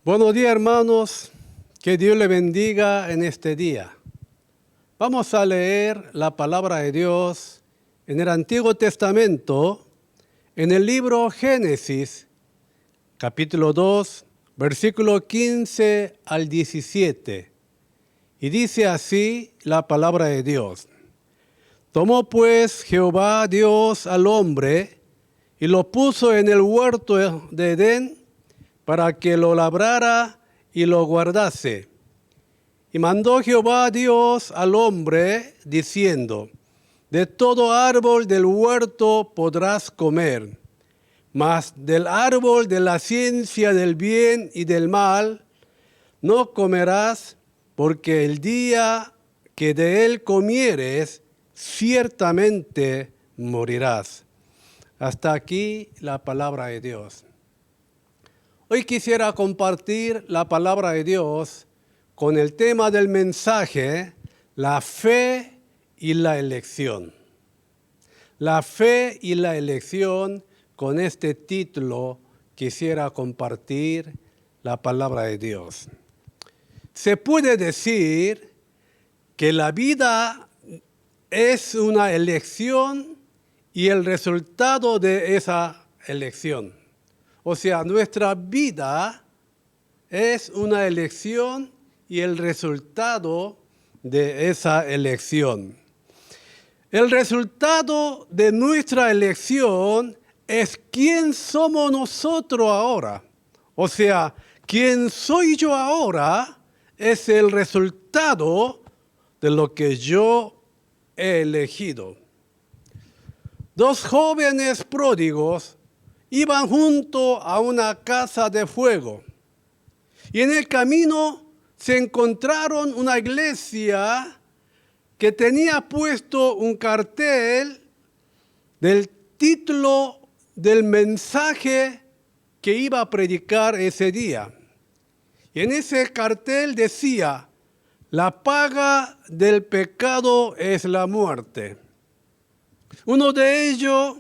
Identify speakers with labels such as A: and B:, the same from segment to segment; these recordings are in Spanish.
A: Buenos días, hermanos. Que Dios le bendiga en este día. Vamos a leer la palabra de Dios en el Antiguo Testamento, en el libro Génesis, capítulo 2, versículo 15 al 17. Y dice así la palabra de Dios. Tomó pues Jehová Dios al hombre y lo puso en el huerto de Edén para que lo labrara y lo guardase. Y mandó Jehová Dios al hombre, diciendo, de todo árbol del huerto podrás comer, mas del árbol de la ciencia del bien y del mal no comerás, porque el día que de él comieres, ciertamente morirás. Hasta aquí la palabra de Dios. Hoy quisiera compartir la palabra de Dios con el tema del mensaje, la fe y la elección. La fe y la elección, con este título quisiera compartir la palabra de Dios. Se puede decir que la vida es una elección y el resultado de esa elección. O sea, nuestra vida es una elección y el resultado de esa elección. El resultado de nuestra elección es quién somos nosotros ahora. O sea, quién soy yo ahora es el resultado de lo que yo he elegido. Dos jóvenes pródigos iban junto a una casa de fuego y en el camino se encontraron una iglesia que tenía puesto un cartel del título del mensaje que iba a predicar ese día. Y en ese cartel decía, la paga del pecado es la muerte. Uno de ellos,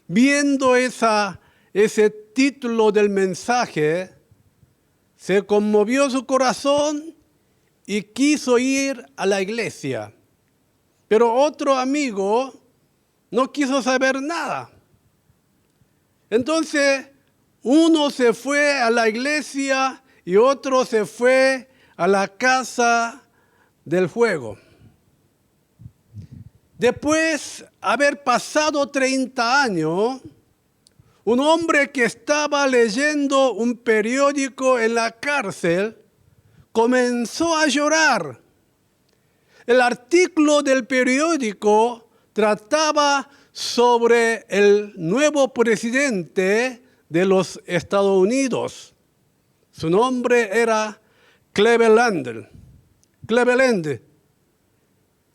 A: viendo ese título del mensaje, se conmovió su corazón y quiso ir a la iglesia. Pero otro amigo no quiso saber nada. Entonces, uno se fue a la iglesia y otro se fue a la casa del fuego. Después de haber pasado 30 años, un hombre que estaba leyendo un periódico en la cárcel comenzó a llorar. El artículo del periódico trataba sobre el nuevo presidente de los Estados Unidos. Su nombre era Cleveland,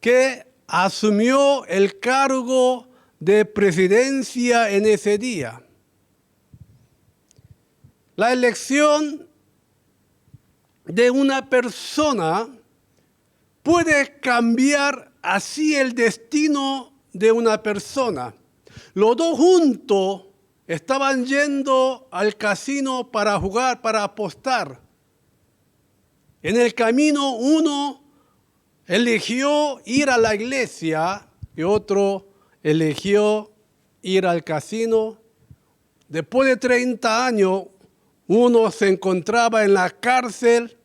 A: que asumió el cargo de presidencia en ese día. La elección de una persona puede cambiar así el destino de una persona. Los dos juntos estaban yendo al casino para jugar, para apostar. En el camino uno eligió ir a la iglesia y otro eligió ir al casino. Después de 30 años, uno se encontraba en la cárcel,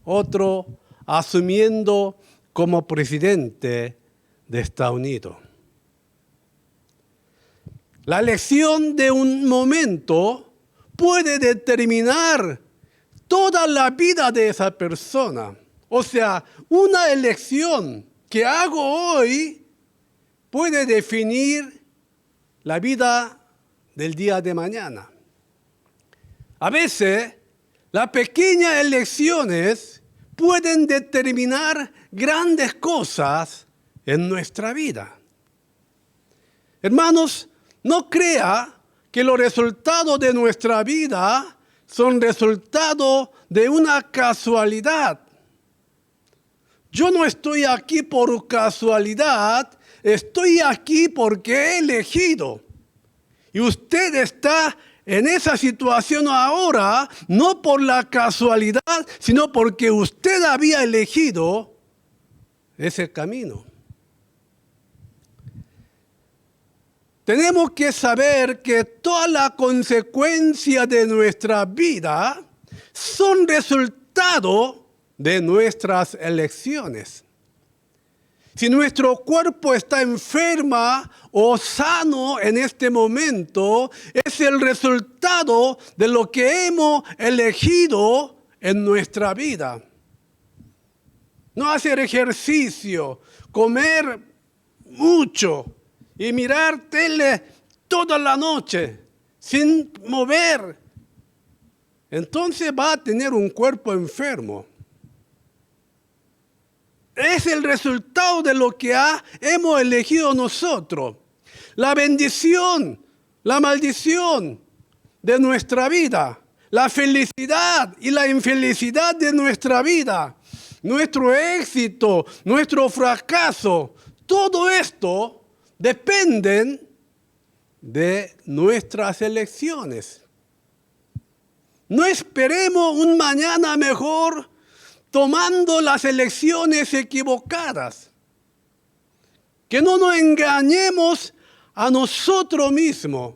A: otro asumiendo como presidente de Estados Unidos. La elección de un momento puede determinar toda la vida de esa persona. O sea, una elección que hago hoy puede definir la vida del día de mañana. A veces, las pequeñas elecciones pueden determinar grandes cosas en nuestra vida. Hermanos, no crea que los resultados de nuestra vida son resultados de una casualidad. Yo no estoy aquí por casualidad, estoy aquí porque he elegido. Y usted está en esa situación ahora, no por la casualidad, sino porque usted había elegido ese camino. Tenemos que saber que todas las consecuencias de nuestra vida son resultado de nuestras elecciones. Si nuestro cuerpo está enferma o sano en este momento, es el resultado de lo que hemos elegido en nuestra vida. No hacer ejercicio, comer mucho y mirar tele toda la noche sin mover. Entonces va a tener un cuerpo enfermo. Es el resultado de lo que hemos elegido nosotros. La bendición, la maldición de nuestra vida, la felicidad y la infelicidad de nuestra vida, nuestro éxito, nuestro fracaso, todo esto dependen de nuestras elecciones. No esperemos un mañana mejor tomando las elecciones equivocadas. Que no nos engañemos a nosotros mismos.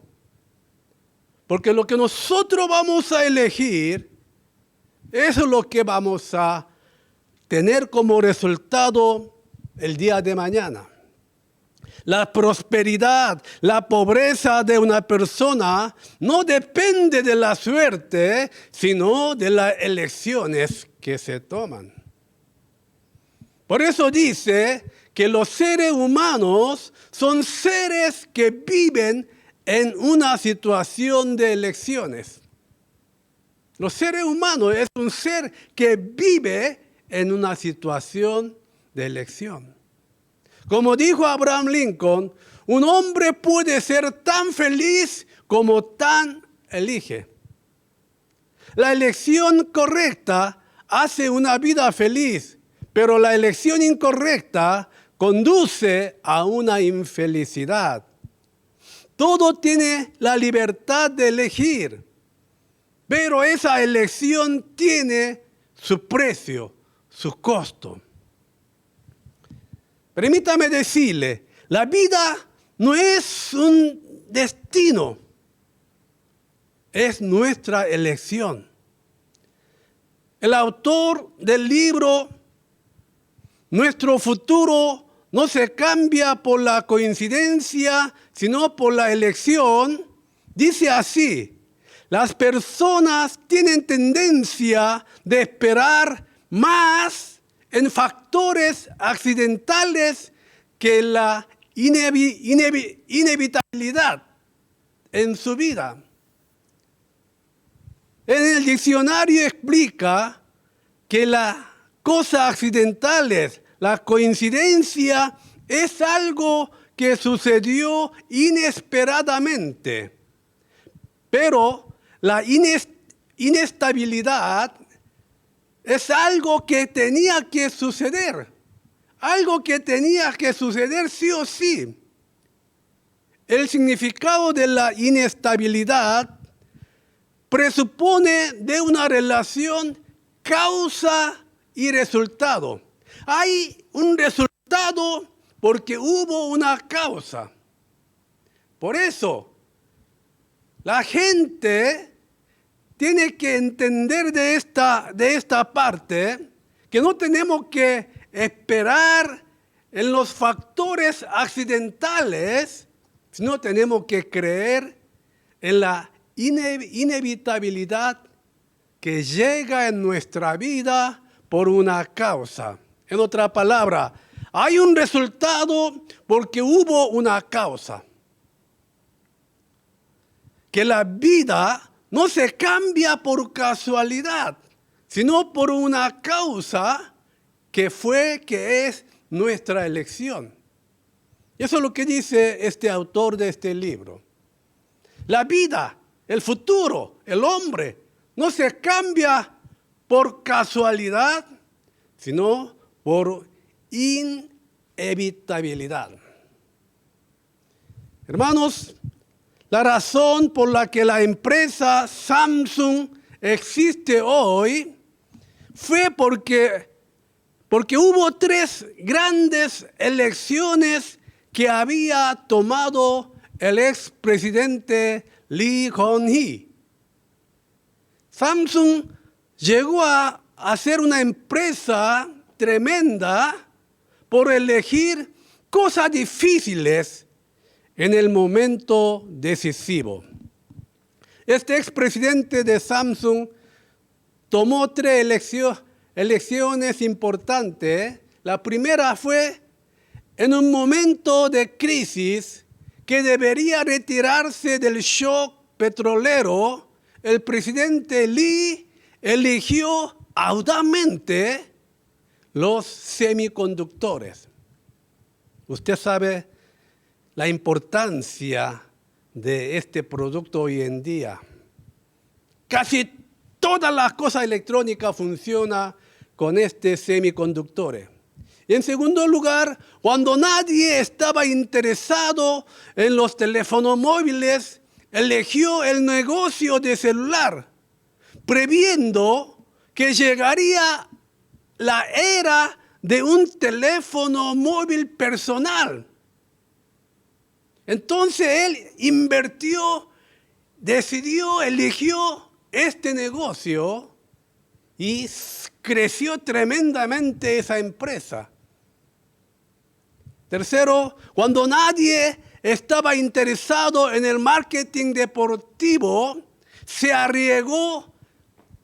A: Porque lo que nosotros vamos a elegir, eso es lo que vamos a tener como resultado el día de mañana. La prosperidad, la pobreza de una persona no depende de la suerte, sino de las elecciones que se toman. Por eso dice que los seres humanos son seres que viven en una situación de elecciones. Los seres humanos es un ser que vive en una situación de elección. Como dijo Abraham Lincoln, un hombre puede ser tan feliz como tan elige. La elección correcta hace una vida feliz, pero la elección incorrecta conduce a una infelicidad. Todo tiene la libertad de elegir, pero esa elección tiene su precio, su costo. Permítame decirle, la vida no es un destino, es nuestra elección. El autor del libro, nuestro futuro no se cambia por la coincidencia, sino por la elección. Dice así, las personas tienen tendencia de esperar más en factores accidentales que la inevitabilidad en su vida. En el diccionario explica que las cosas accidentales, la coincidencia, es algo que sucedió inesperadamente. Pero la inestabilidad es algo que tenía que suceder. Algo que tenía que suceder sí o sí. El significado de la inestabilidad presupone de una relación causa y resultado. Hay un resultado porque hubo una causa. Por eso, la gente tiene que entender de esta parte que no tenemos que esperar en los factores accidentales, sino tenemos que creer en la inevitabilidad que llega en nuestra vida por una causa. En otra palabra, hay un resultado porque hubo una causa. Que la vida no se cambia por casualidad, sino por una causa que es nuestra elección. Y eso es lo que dice este autor de este libro. La vida, el futuro, el hombre, no se cambia por casualidad, sino por inevitabilidad. Hermanos, La razón por la que la empresa Samsung existe hoy fue porque hubo 3 grandes elecciones que había tomado el expresidente Lee Kuan-hee. Samsung llegó a ser una empresa tremenda por elegir cosas difíciles en el momento decisivo. Este expresidente de Samsung tomó 3 elecciones importantes. La primera fue en un momento de crisis que debería retirarse del shock petrolero. El presidente Lee eligió audazmente los semiconductores. Usted sabe la importancia de este producto hoy en día. Casi todas las cosas electrónicas funcionan con este semiconductor. Y en segundo lugar, cuando nadie estaba interesado en los teléfonos móviles, eligió el negocio de celular, previendo que llegaría la era de un teléfono móvil personal. Entonces él eligió este negocio y creció tremendamente esa empresa. Tercero, cuando nadie estaba interesado en el marketing deportivo, se arriesgó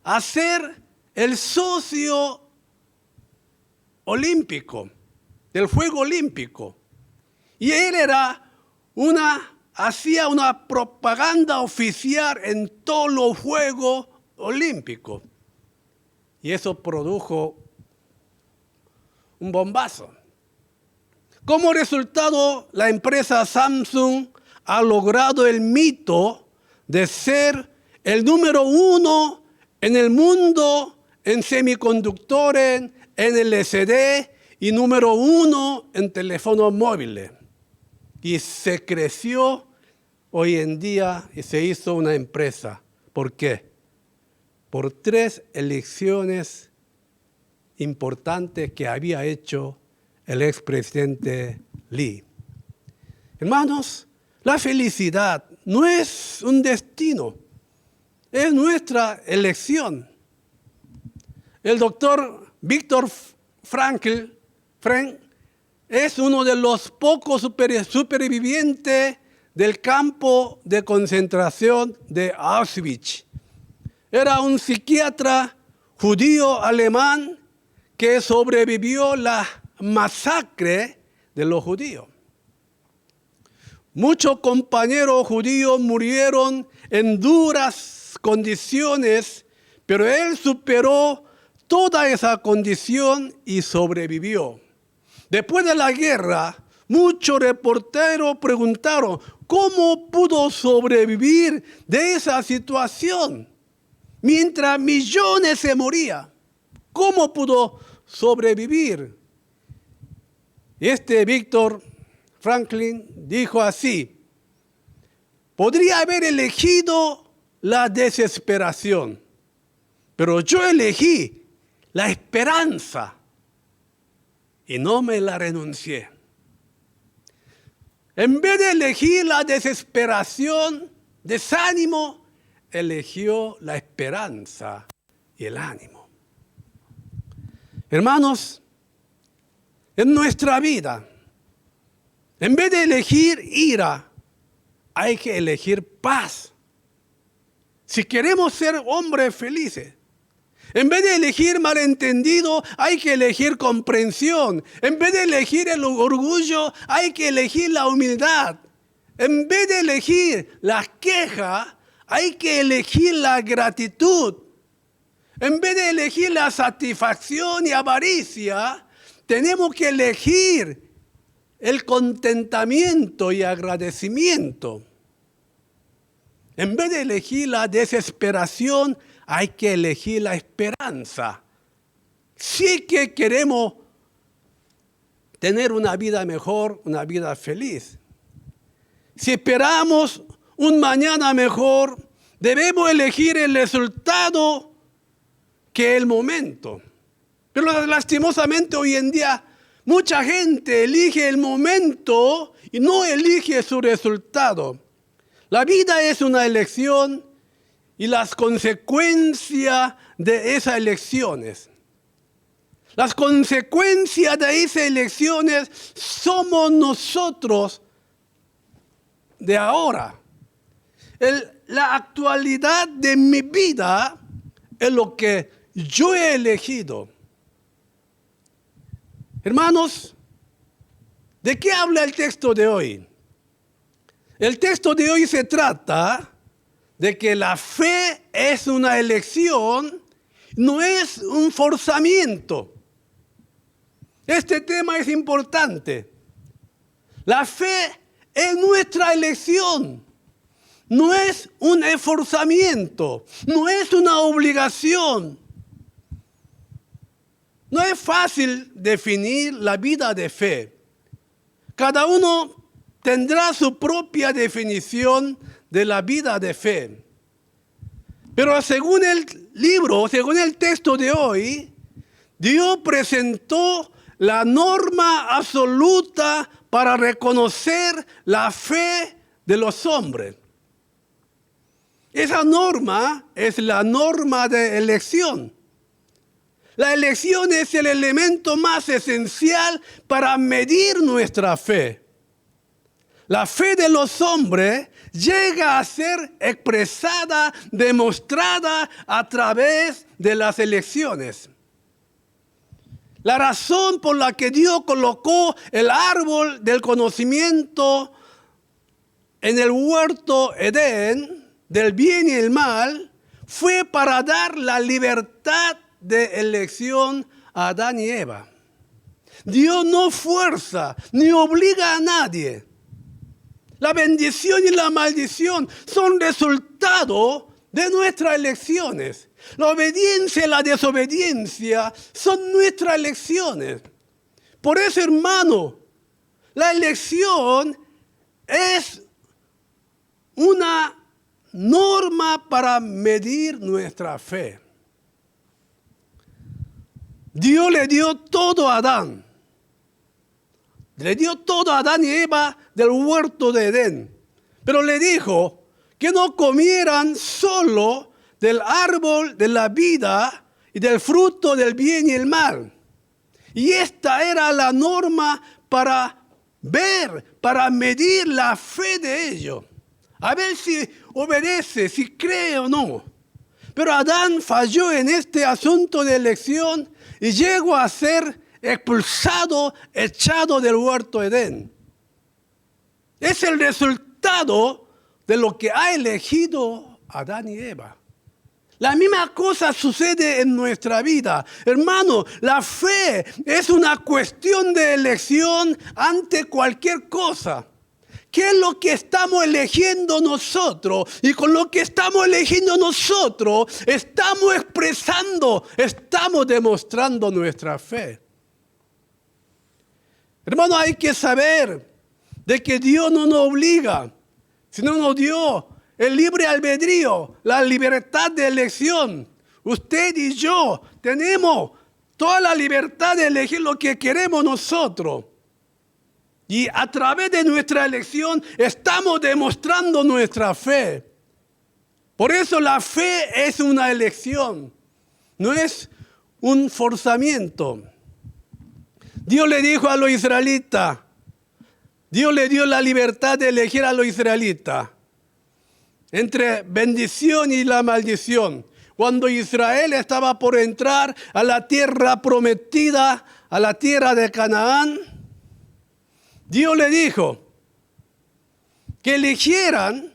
A: a ser el socio olímpico, del Juego Olímpico. Y él hacía una propaganda oficial en todos los Juegos Olímpicos. Y eso produjo un bombazo. Como resultado, la empresa Samsung ha logrado el mito de ser el número 1 en el mundo en semiconductores, en el LCD y número 1 en teléfonos móviles. Y se creció hoy en día y se hizo una empresa. ¿Por qué? Por 3 elecciones importantes que había hecho el expresidente Lee. Hermanos, la felicidad no es un destino, es nuestra elección. El doctor Viktor Frankl es uno de los pocos supervivientes del campo de concentración de Auschwitz. Era un psiquiatra judío alemán que sobrevivió la masacre de los judíos. Muchos compañeros judíos murieron en duras condiciones, pero él superó toda esa condición y sobrevivió. Después de la guerra, muchos reporteros preguntaron cómo pudo sobrevivir de esa situación mientras millones se morían. ¿Cómo pudo sobrevivir? Este Viktor Franklin dijo así: podría haber elegido la desesperación, pero yo elegí la esperanza y no me la renuncié. En vez de elegir la desesperación, desánimo, eligió la esperanza y el ánimo. Hermanos, en nuestra vida, en vez de elegir ira, hay que elegir paz. Si queremos ser hombres felices, en vez de elegir malentendido, hay que elegir comprensión. En vez de elegir el orgullo, hay que elegir la humildad. En vez de elegir la queja, hay que elegir la gratitud. En vez de elegir la satisfacción y avaricia, tenemos que elegir el contentamiento y agradecimiento. En vez de elegir la desesperación, hay que elegir la esperanza. Sí que queremos tener una vida mejor, una vida feliz. Si esperamos un mañana mejor, debemos elegir el resultado que el momento. Pero lastimosamente hoy en día mucha gente elige el momento y no elige su resultado. La vida es una elección y las consecuencias de esas elecciones. Las consecuencias de esas elecciones somos nosotros de ahora. La actualidad de mi vida es lo que yo he elegido. Hermanos, ¿de qué habla el texto de hoy? El texto de hoy se trata de que la fe es una elección, no es un forzamiento. Este tema es importante. La fe es nuestra elección, no es un esforzamiento, no es una obligación. No es fácil definir la vida de fe. Cada uno tendrá su propia definición de la vida de fe. Pero según el libro, según el texto de hoy, Dios presentó la norma absoluta para reconocer la fe de los hombres. Esa norma es la norma de elección. La elección es el elemento más esencial para medir nuestra fe. La fe de los hombres llega a ser expresada, demostrada a través de las elecciones. La razón por la que Dios colocó el árbol del conocimiento en el huerto Edén, del bien y el mal, fue para dar la libertad de elección a Adán y Eva. Dios no fuerza ni obliga a nadie. La bendición y la maldición son resultado de nuestras elecciones. La obediencia y la desobediencia son nuestras elecciones. Por eso, hermano, la elección es una norma para medir nuestra fe. Dios le dio todo a Adán. Le dio todo a Adán y Eva del huerto de Edén. Pero le dijo que no comieran solo del árbol de la vida y del fruto del bien y el mal. Y esta era la norma para ver, para medir la fe de ellos. A ver si obedece, si cree o no. Pero Adán falló en este asunto de elección y llegó a ser expulsado, echado del huerto de Edén. Es el resultado de lo que ha elegido Adán y Eva. La misma cosa sucede en nuestra vida. Hermano, la fe es una cuestión de elección ante cualquier cosa. ¿Qué es lo que estamos eligiendo nosotros? Y con lo que estamos eligiendo nosotros, estamos expresando, estamos demostrando nuestra fe. Hermano, hay que saber de que Dios no nos obliga, sino nos dio el libre albedrío, la libertad de elección. Usted y yo tenemos toda la libertad de elegir lo que queremos nosotros. Y a través de nuestra elección estamos demostrando nuestra fe. Por eso la fe es una elección, no es un forzamiento. Dios le dijo a los israelitas, Dios le dio la libertad de elegir a los israelitas entre bendición y la maldición. Cuando Israel estaba por entrar a la tierra prometida, a la tierra de Canaán, Dios le dijo que eligieran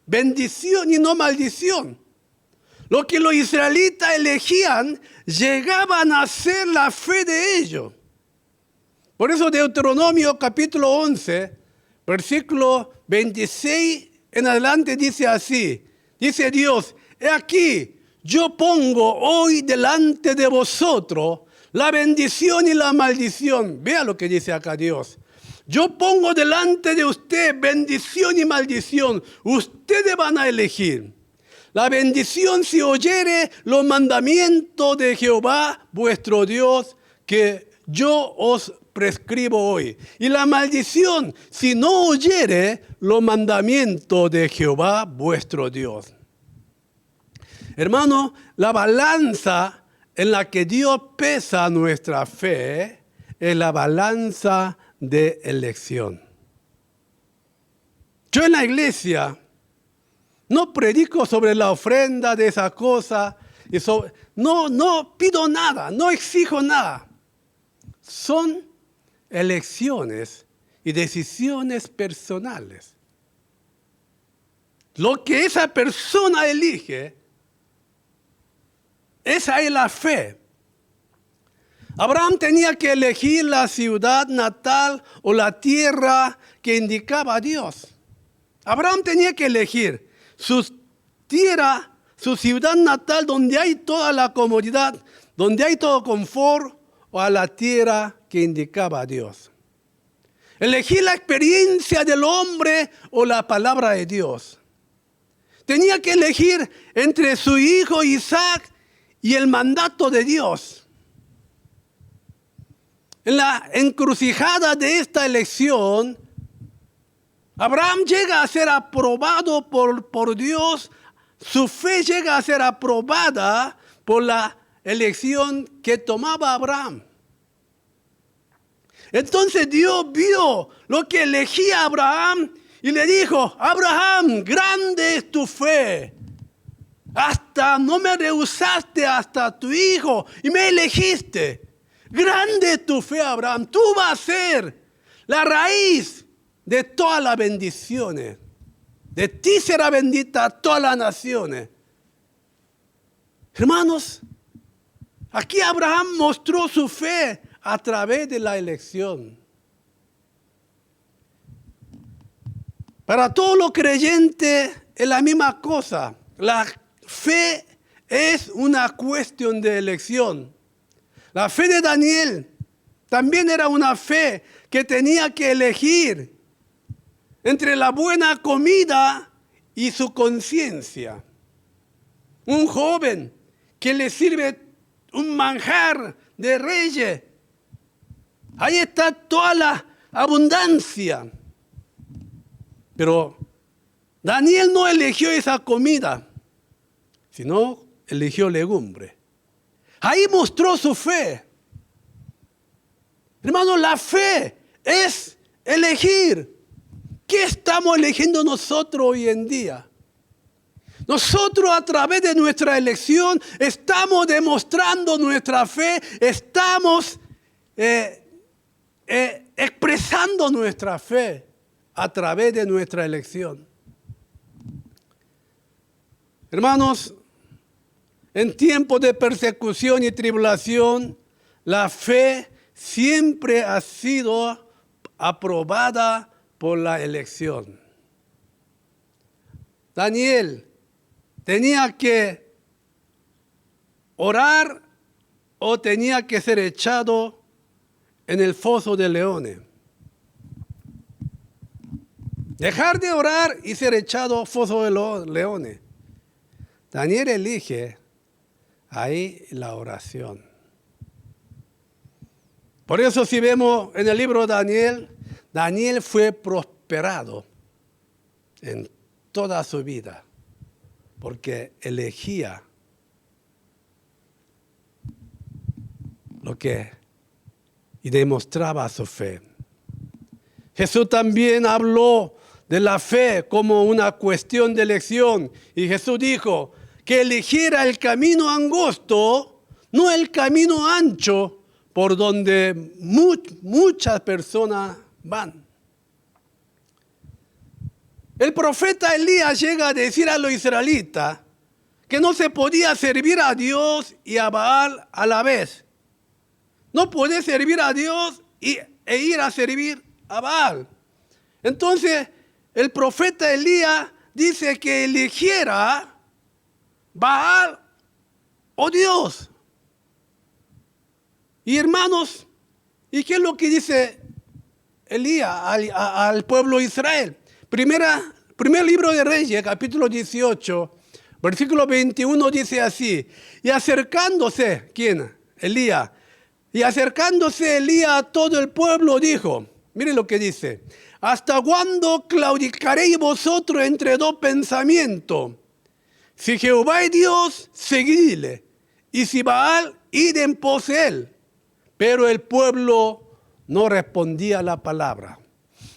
A: bendición y no maldición. Lo que los israelitas elegían llegaban a ser la fe de ellos. Por eso Deuteronomio capítulo 11, versículo 26 en adelante dice así. Dice Dios, he aquí, yo pongo hoy delante de vosotros la bendición y la maldición. Vea lo que dice acá Dios. Yo pongo delante de usted bendición y maldición. Ustedes van a elegir. La bendición si oyere los mandamientos de Jehová vuestro Dios que yo os prescribo hoy. Y la maldición si no oyere los mandamientos de Jehová vuestro Dios. Hermano, la balanza en la que Dios pesa nuestra fe es la balanza de elección. Yo en la iglesia no predico sobre la ofrenda de esa cosa, no pido nada, no exijo nada. Son elecciones y decisiones personales. Lo que esa persona elige, esa es la fe. Abraham tenía que elegir la ciudad natal o la tierra que indicaba a Dios. Abraham tenía que elegir su tierra, su ciudad natal, donde hay toda la comodidad, donde hay todo confort, o a la tierra que indicaba a Dios. Elegir la experiencia del hombre o la palabra de Dios. Tenía que elegir entre su hijo Isaac y el mandato de Dios. En la encrucijada de esta elección, Abraham llega a ser aprobado por Dios. Su fe llega a ser aprobada por la elección que tomaba Abraham. Entonces Dios vio lo que elegía Abraham y le dijo: Abraham, grande es tu fe. Hasta no me rehusaste hasta tu hijo y me elegiste. Grande es tu fe, Abraham. Tú vas a ser la raíz de todas las bendiciones. De ti será bendita todas las naciones. Hermanos, aquí Abraham mostró su fe a través de la elección. Para todos los creyentes es la misma cosa. La fe es una cuestión de elección. La fe de Daniel también era una fe que tenía que elegir entre la buena comida y su conciencia. Un joven que le sirve un manjar de reyes. Ahí está toda la abundancia. Pero Daniel no eligió esa comida, sino eligió legumbre. Ahí mostró su fe. Hermano, la fe es elegir. ¿Qué estamos eligiendo nosotros hoy en día? Nosotros a través de nuestra elección estamos demostrando nuestra fe, estamos expresando nuestra fe a través de nuestra elección. Hermanos, en tiempos de persecución y tribulación, la fe siempre ha sido aprobada por la elección. Daniel tenía que orar o tenía que ser echado en el foso de leones. Dejar de orar y ser echado al foso de los leones. Daniel elige ahí la oración. Por eso si vemos en el libro de Daniel, Daniel fue prosperado en toda su vida porque elegía lo que y demostraba su fe. Jesús también habló de la fe como una cuestión de elección y Jesús dijo que eligiera el camino angosto, no el camino ancho por donde muchas personas van. El profeta Elías llega a decir a los israelitas que no se podía servir a Dios y a Baal a la vez. No puede servir a Dios e ir a servir a Baal. Entonces, el profeta Elías dice que eligiera Baal o Dios. Y hermanos, ¿y qué es lo que dice Elías al pueblo de Israel. Primer libro de Reyes, capítulo 18, versículo 21 dice así: y acercándose, ¿quién? Elías. Y acercándose Elías a todo el pueblo dijo, miren lo que dice: ¿hasta cuándo claudicaréis vosotros entre dos pensamientos? Si Jehová es Dios, seguidle, y si Baal, id en pos de él. Pero el pueblo no respondía a la palabra.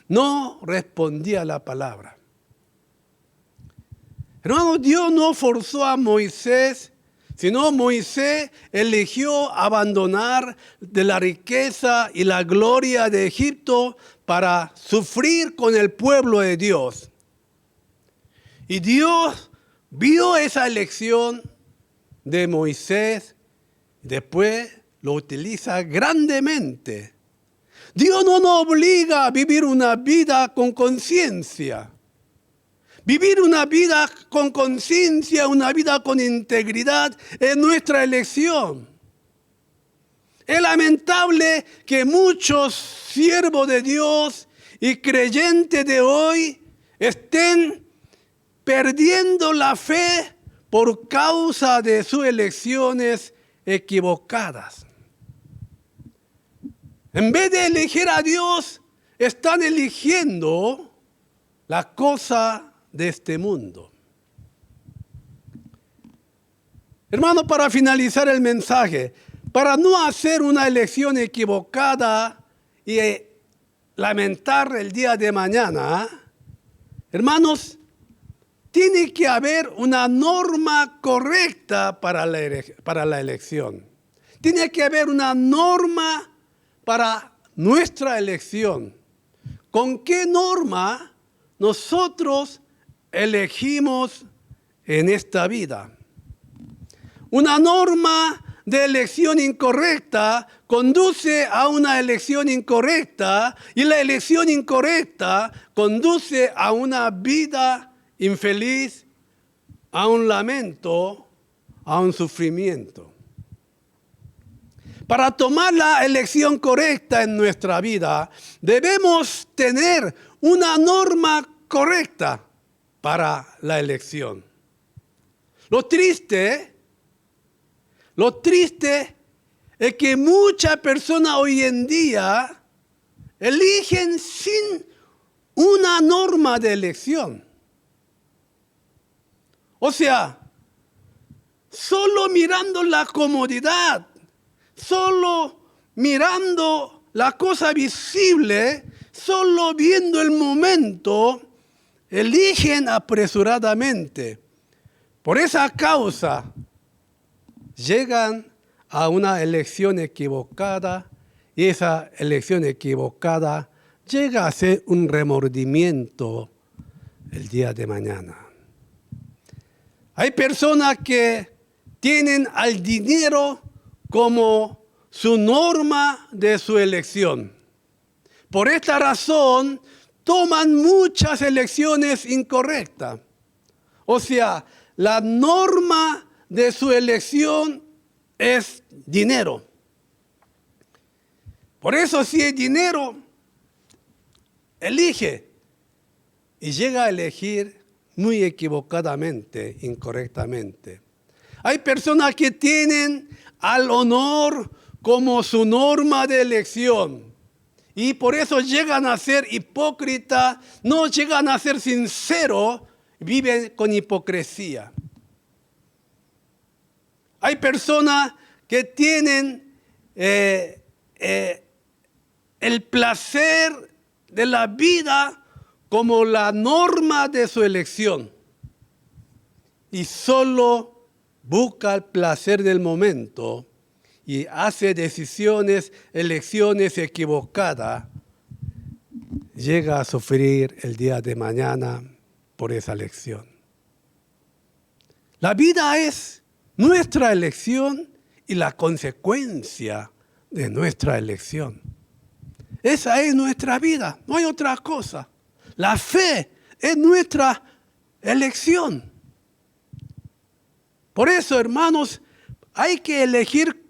A: No respondía a la palabra. Hermanos, Dios no forzó a Moisés, sino Moisés eligió abandonar de la riqueza y la gloria de Egipto para sufrir con el pueblo de Dios. Y Dios vio esa elección de Moisés, después lo utiliza grandemente. Dios no nos obliga a vivir una vida con conciencia. Vivir una vida con conciencia, una vida con integridad, es nuestra elección. Es lamentable que muchos siervos de Dios y creyentes de hoy estén perdiendo la fe por causa de sus elecciones equivocadas. En vez de elegir a Dios, están eligiendo la cosa de este mundo. Hermano, para finalizar el mensaje, para no hacer una elección equivocada y lamentar el día de mañana, hermanos, tiene que haber una norma correcta para la elección. Tiene que haber una norma para nuestra elección. ¿Con qué norma nosotros elegimos en esta vida? Una norma de elección incorrecta conduce a una elección incorrecta y la elección incorrecta conduce a una vida infeliz, a un lamento, a un sufrimiento. Para tomar la elección correcta en nuestra vida, debemos tener una norma correcta para la elección. Lo triste es que muchas personas hoy en día eligen sin una norma de elección. O sea, solo mirando la comodidad, solo mirando la cosa visible, solo viendo el momento, eligen apresuradamente. Por esa causa, llegan a una elección equivocada y esa elección equivocada llega a ser un remordimiento el día de mañana. Hay personas que tienen al dinero como su norma de su elección. Por esta razón, toman muchas elecciones incorrectas. O sea, la norma de su elección es dinero. Por eso, si es dinero, elige y llega a elegir muy equivocadamente, incorrectamente. Hay personas que tienen al honor como su norma de elección y por eso llegan a ser hipócritas, no llegan a ser sinceros, viven con hipocresía. Hay personas que tienen el placer de la vida como la norma de su elección y solo busca el placer del momento y hace elecciones equivocadas, llega a sufrir el día de mañana por esa elección. La vida es nuestra elección y la consecuencia de nuestra elección. Esa es nuestra vida, no hay otra cosa. La fe es nuestra elección. Por eso, hermanos, hay que elegir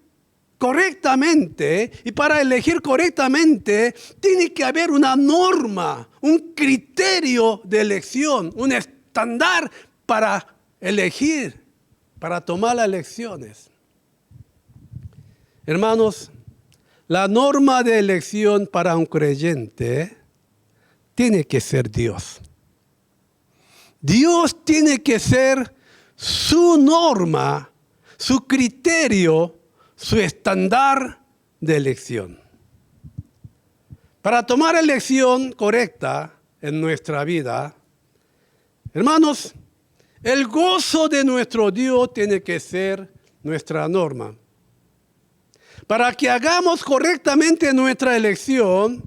A: correctamente, y para elegir correctamente, tiene que haber una norma, un criterio de elección, un estándar para elegir, para tomar las elecciones. Hermanos, la norma de elección para un creyente tiene que ser Dios. Dios tiene que ser su norma, su criterio, su estándar de elección. Para tomar elección correcta en nuestra vida, hermanos, el gozo de nuestro Dios tiene que ser nuestra norma. Para que hagamos correctamente nuestra elección,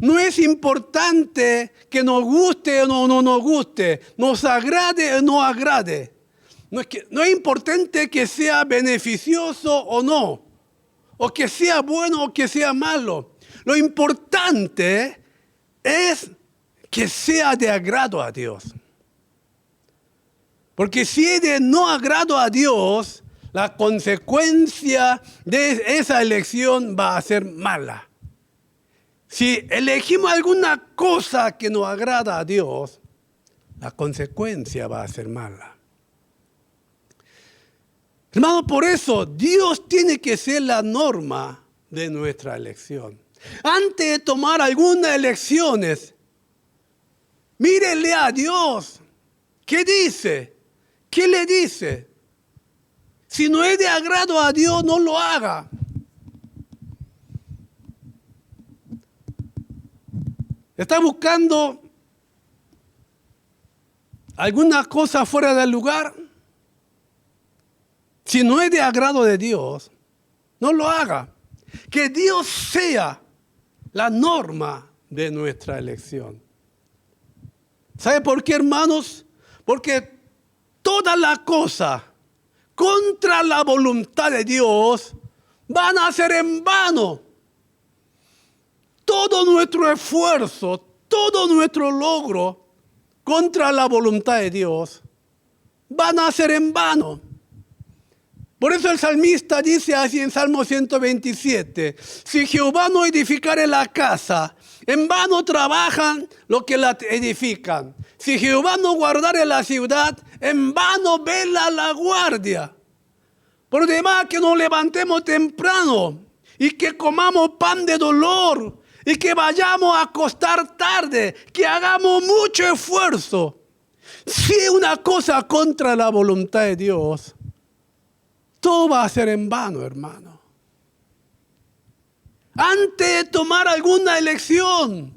A: no es importante que nos guste o no nos guste, nos agrade o no agrade. No es importante que sea beneficioso o no, o que sea bueno o que sea malo. Lo importante es que sea de agrado a Dios. Porque si es de no agrado a Dios, la consecuencia de esa elección va a ser mala. Si elegimos alguna cosa que no agrada a Dios, la consecuencia va a ser mala. Hermano, por eso Dios tiene que ser la norma de nuestra elección. Antes de tomar algunas elecciones, mírele a Dios. ¿Qué dice? ¿Qué le dice? Si no es de agrado a Dios, no lo haga. ¿Está buscando alguna cosa fuera del lugar? Si no es de agrado de Dios, no lo haga. Que Dios sea la norma de nuestra elección. ¿Sabe por qué, hermanos? Porque todas las cosas contra la voluntad de Dios van a ser en vano. Todo nuestro esfuerzo, todo nuestro logro contra la voluntad de Dios van a ser en vano. Por eso el salmista dice así en Salmo 127, si Jehová no edificare la casa, en vano trabajan los que la edifican. Si Jehová no guardare la ciudad, en vano vela la guardia. Por demás que nos levantemos temprano y que comamos pan de dolor y que vayamos a acostar tarde, que hagamos mucho esfuerzo. Si una cosa contra la voluntad de Dios, todo va a ser en vano, hermano. Antes de tomar alguna elección,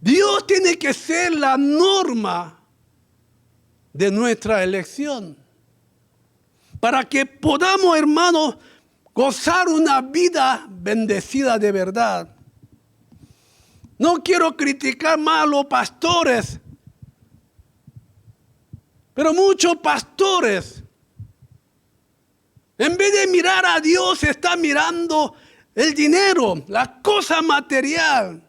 A: Dios tiene que ser la norma de nuestra elección. Para que podamos, hermanos, gozar una vida bendecida de verdad. No quiero criticar más a los pastores, pero muchos pastores, en vez de mirar a Dios, están mirando el dinero, la cosa material.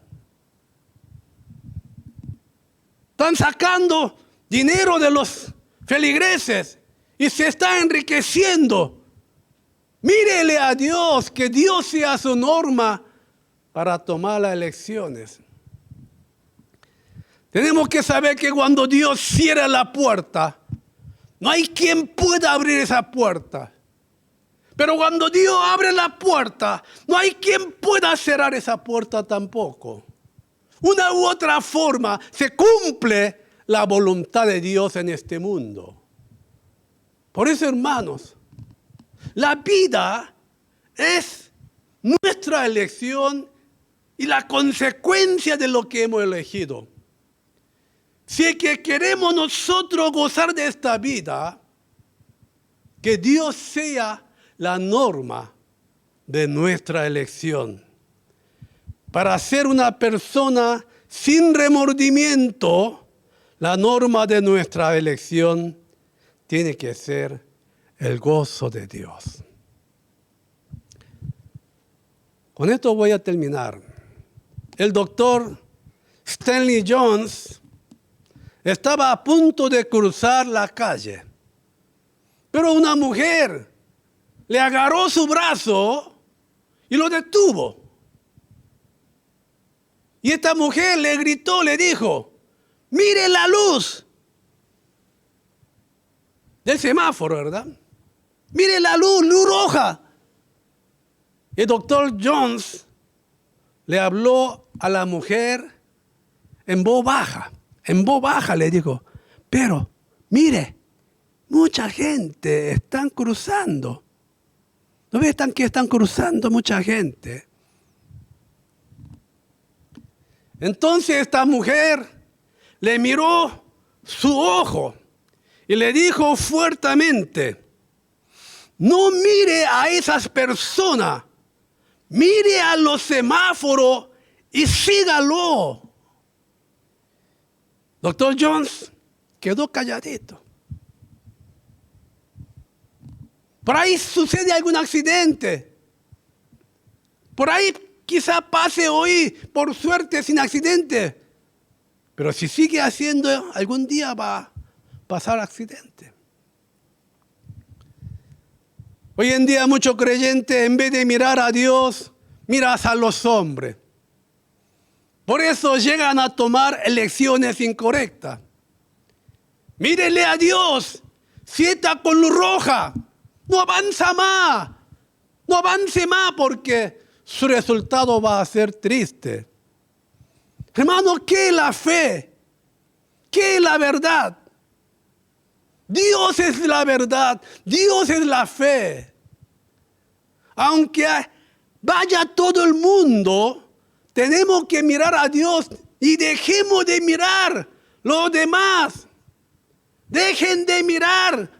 A: Están sacando dinero de los feligreses y se está enriqueciendo. Mírele a Dios, que Dios sea su norma para tomar las elecciones. Tenemos que saber que cuando Dios cierra la puerta, no hay quien pueda abrir esa puerta. Pero cuando Dios abre la puerta, no hay quien pueda cerrar esa puerta tampoco. Una u otra forma se cumple la voluntad de Dios en este mundo. Por eso, hermanos, la vida es nuestra elección y la consecuencia de lo que hemos elegido. Si es que queremos nosotros gozar de esta vida, que Dios sea la norma de nuestra elección. Para ser una persona sin remordimiento, la norma de nuestra elección tiene que ser el gozo de Dios. Con esto voy a terminar. El doctor Stanley Jones estaba a punto de cruzar la calle, pero una mujer le agarró su brazo y lo detuvo. Y esta mujer le gritó, le dijo, mire la luz del semáforo, ¿verdad? Mire la luz roja. El doctor Jones le habló a la mujer en voz baja le dijo, pero mire, mucha gente están cruzando. ¿No ves que están cruzando mucha gente? Entonces esta mujer le miró su ojo y le dijo fuertemente, no mire a esas personas, mire a los semáforos y sígalo. Doctor Jones quedó calladito. Por ahí sucede algún accidente. Por ahí quizá pase hoy, por suerte, sin accidente. Pero si sigue haciendo, algún día va a pasar accidente. Hoy en día muchos creyentes, en vez de mirar a Dios, miran a los hombres. Por eso llegan a tomar elecciones incorrectas. Mírenle a Dios, si está con luz roja, no avanza más, no avance más porque su resultado va a ser triste. Hermano, ¿qué es la fe? ¿Qué es la verdad? Dios es la verdad, Dios es la fe. Aunque vaya todo el mundo, tenemos que mirar a Dios y dejemos de mirar los demás. Dejen de mirar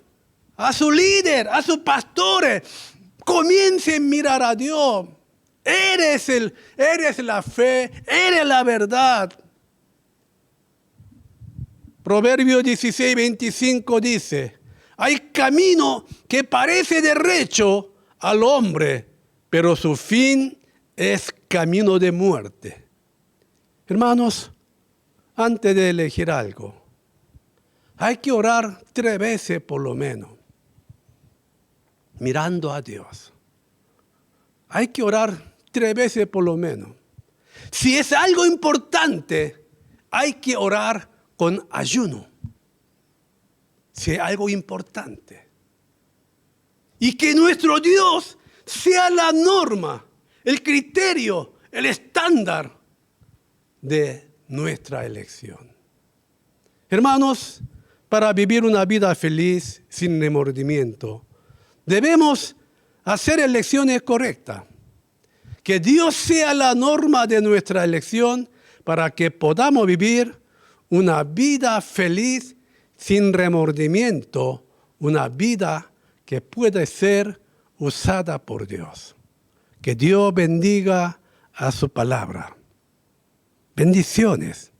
A: a su líder, a sus pastores. Comiencen a mirar a Dios. Eres la fe, eres la verdad. Proverbios 16:25 dice, hay camino que parece derecho al hombre, pero su fin es camino de muerte. Hermanos, antes de elegir algo, hay que orar 3 veces por lo menos, mirando a Dios. Hay que orar 3 veces por lo menos. Si es algo importante, hay que orar con ayuno. Si es algo importante. Y que nuestro Dios sea la norma, el criterio, el estándar de nuestra elección. Hermanos, para vivir una vida feliz, sin remordimiento, debemos hacer elecciones correctas. Que Dios sea la norma de nuestra elección para que podamos vivir una vida feliz, sin remordimiento, una vida que puede ser usada por Dios. Que Dios bendiga a su palabra. Bendiciones.